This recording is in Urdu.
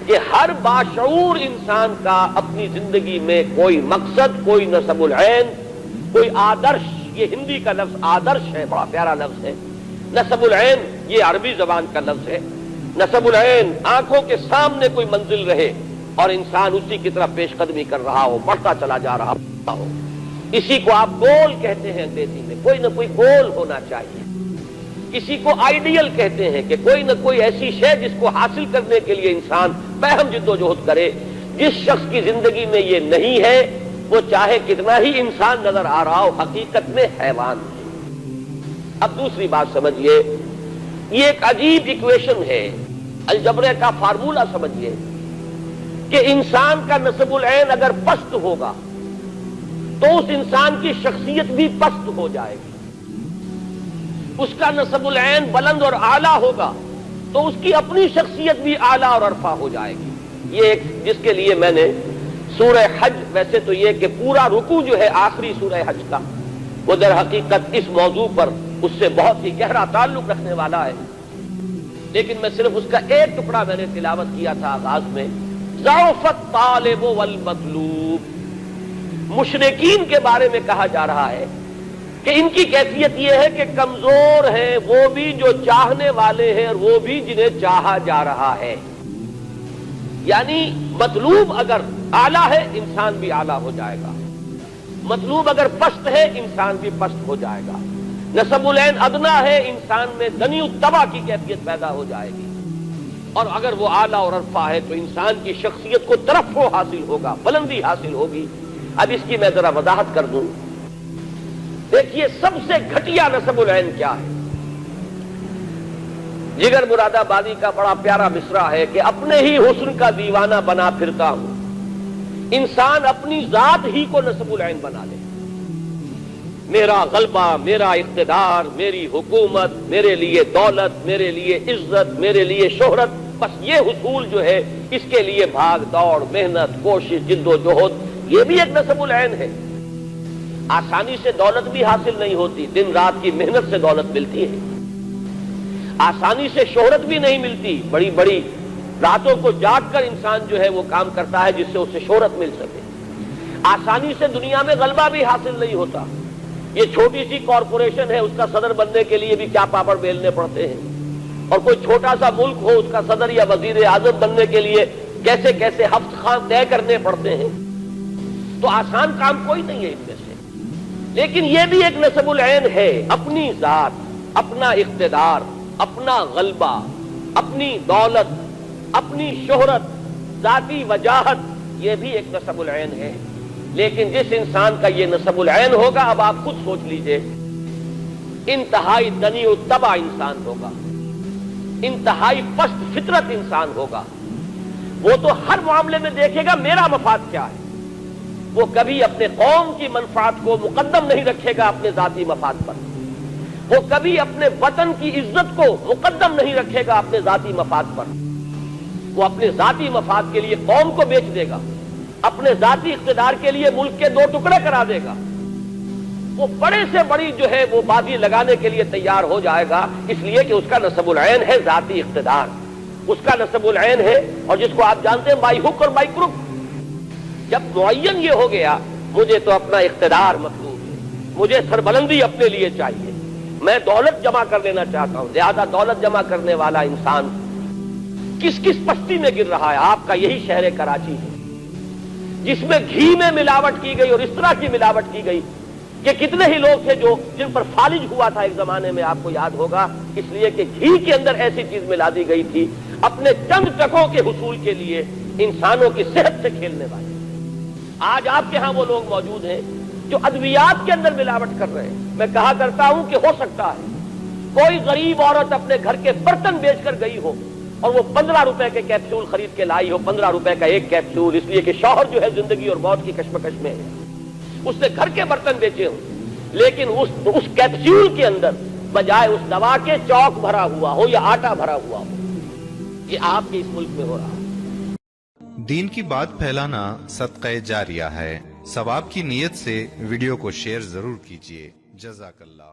کہ ہر باشعور انسان کا اپنی زندگی میں کوئی مقصد، کوئی نصب العین، کوئی آدرش. یہ ہندی کا لفظ آدرش ہے، بڑا پیارا لفظ ہے. نصب العین یہ عربی زبان کا لفظ ہے. نصب العین آنکھوں کے سامنے کوئی منزل رہے اور انسان اسی کی طرف پیش قدمی کر رہا ہو، بڑھتا چلا جا رہا ہو. اسی کو آپ گول کہتے ہیں انگریزی میں. کوئی نہ کوئی گول ہونا چاہیے. کسی کو آئیڈیل کہتے ہیں کہ کوئی نہ کوئی ایسی شے جس کو حاصل کرنے کے لیے انسان بہم جد و جہد کرے. جس شخص کی زندگی میں یہ نہیں ہے وہ چاہے کتنا ہی انسان نظر آ رہا ہو، حقیقت میں حیوان ہے. اب دوسری بات سمجھیے، یہ ایک عجیب ایکویشن ہے، الجبرے کا فارمولہ سمجھیے کہ انسان کا نصب العین اگر پست ہوگا تو اس انسان کی شخصیت بھی پست ہو جائے گی. اس کا نصب العین بلند اور اعلیٰ ہوگا تو اس کی اپنی شخصیت بھی اعلیٰ اور عرفہ ہو جائے گی. یہ ایک جس کے لیے میں نے سورہ حج، ویسے تو یہ کہ پورا رکوع جو ہے آخری سورہ حج کا وہ در حقیقت اس موضوع پر اس سے بہت ہی گہرا تعلق رکھنے والا ہے، لیکن میں صرف اس کا ایک ٹکڑا میں نے تلاوت کیا تھا آغاز میں. ضعف الطالب والمطلوب. مشرکین کے بارے میں کہا جا رہا ہے کہ ان کی کیفیت یہ ہے کہ کمزور ہیں وہ بھی جو چاہنے والے ہیں اور وہ بھی جنہیں چاہا جا رہا ہے. یعنی مطلوب اگر اعلیٰ ہے انسان بھی اعلیٰ ہو جائے گا، مطلوب اگر پست ہے انسان بھی پست ہو جائے گا. نصب العین ادنا ہے، انسان میں دنی التبا کی کیفیت پیدا ہو جائے گی، اور اگر وہ اعلیٰ اور عرفہ ہے تو انسان کی شخصیت کو ترفع حاصل ہوگا، بلندی حاصل ہوگی. اب اس کی میں ذرا وضاحت کر دوں. دیکھیے سب سے گھٹیا نصب العین کیا ہے. جگر مراد آبادی کا بڑا پیارا مصرع ہے کہ اپنے ہی حسن کا دیوانہ بنا پھرتا ہوں. انسان اپنی ذات ہی کو نصب العین بنا لے. میرا غلبہ، میرا اقتدار، میری حکومت، میرے لیے دولت، میرے لیے عزت، میرے لیے شہرت، بس یہ حصول جو ہے اس کے لیے بھاگ دوڑ، محنت، کوشش، جد و جہد، یہ بھی ایک نصب العین ہے. آسانی سے دولت بھی حاصل نہیں ہوتی، دن رات کی محنت سے دولت ملتی ہے. آسانی سے شہرت بھی نہیں ملتی، بڑی بڑی راتوں کو جاگ کر انسان جو ہے وہ کام کرتا ہے جس سے اسے شہرت مل سکے. آسانی سے دنیا میں غلبہ بھی حاصل نہیں ہوتا. یہ چھوٹی سی کارپوریشن ہے، اس کا صدر بننے کے لیے بھی کیا پاپڑ بیلنے پڑتے ہیں، اور کوئی چھوٹا سا ملک ہو اس کا صدر یا وزیر اعظم بننے کے لیے کیسے کیسے ہفت خان طے کرنے پڑتے ہیں. تو آسان کام کوئی نہیں ہے ان میں سے. لیکن یہ بھی ایک نصب العین ہے، اپنی ذات، اپنا اقتدار، اپنا غلبہ، اپنی دولت، اپنی شہرت، ذاتی وجاہت، یہ بھی ایک نصب العین ہے. لیکن جس انسان کا یہ نصب العین ہوگا، اب آپ خود سوچ لیجئے، انتہائی دنی و طبع انسان ہوگا، انتہائی پست فطرت انسان ہوگا. وہ تو ہر معاملے میں دیکھے گا میرا مفاد کیا ہے. وہ کبھی اپنے قوم کی منفعت کو مقدم نہیں رکھے گا اپنے ذاتی مفاد پر. وہ کبھی اپنے وطن کی عزت کو مقدم نہیں رکھے گا اپنے ذاتی مفاد پر. وہ اپنے ذاتی مفاد کے لیے قوم کو بیچ دے گا، اپنے ذاتی اقتدار کے لیے ملک کے دو ٹکڑے کرا دے گا. وہ بڑے سے بڑی جو ہے وہ بازی لگانے کے لیے تیار ہو جائے گا، اس لیے کہ اس کا نصب العین ہے ذاتی اقتدار، اس کا نصب العین ہے. اور جس کو آپ جانتے ہیں بائی ہک اور بائی کروک. جب معین یہ ہو گیا مجھے تو اپنا اقتدار مطلوب ہے، مجھے سربلندی اپنے لیے چاہیے، میں دولت جمع کر لینا چاہتا ہوں. زیادہ دولت جمع کرنے والا انسان کس کس پستی میں گر رہا ہے. آپ کا یہی شہر کراچی ہے جس میں گھی میں ملاوٹ کی گئی اور اس طرح کی ملاوٹ کی گئی کہ کتنے ہی لوگ تھے جو جن پر فالج ہوا تھا ایک زمانے میں، آپ کو یاد ہوگا، اس لیے کہ گھی کے اندر ایسی چیز ملا دی گئی تھی اپنے چند ٹکوں کے حصول کے لیے، انسانوں کی صحت سے کھیلنے والے. آج آپ کے ہاں وہ لوگ موجود ہیں جو ادویات کے اندر ملاوٹ کر رہے ہیں. میں کہا کرتا ہوں کہ ہو سکتا ہے کوئی غریب عورت اپنے گھر کے برتن بیچ کر گئی ہو اور وہ 15 روپے کے کیپسول خرید کے لائی ہو، 15 روپے کا ایک کیپسول، اس لیے کہ شوہر جو ہے زندگی اور موت کی کشمکش میں ہے. اس نے گھر کے برتن بیچے ہوں، لیکن اس کیپسول کے اندر بجائے اس دوا کے چوک بھرا ہوا ہو یا آٹا بھرا ہوا ہو. یہ آپ کے اس ملک میں ہو رہا ہے. دین کی بات پھیلانا صدقہ جاریہ ہے. ثواب کی نیت سے ویڈیو کو شیئر ضرور کیجیے. جزاک اللہ.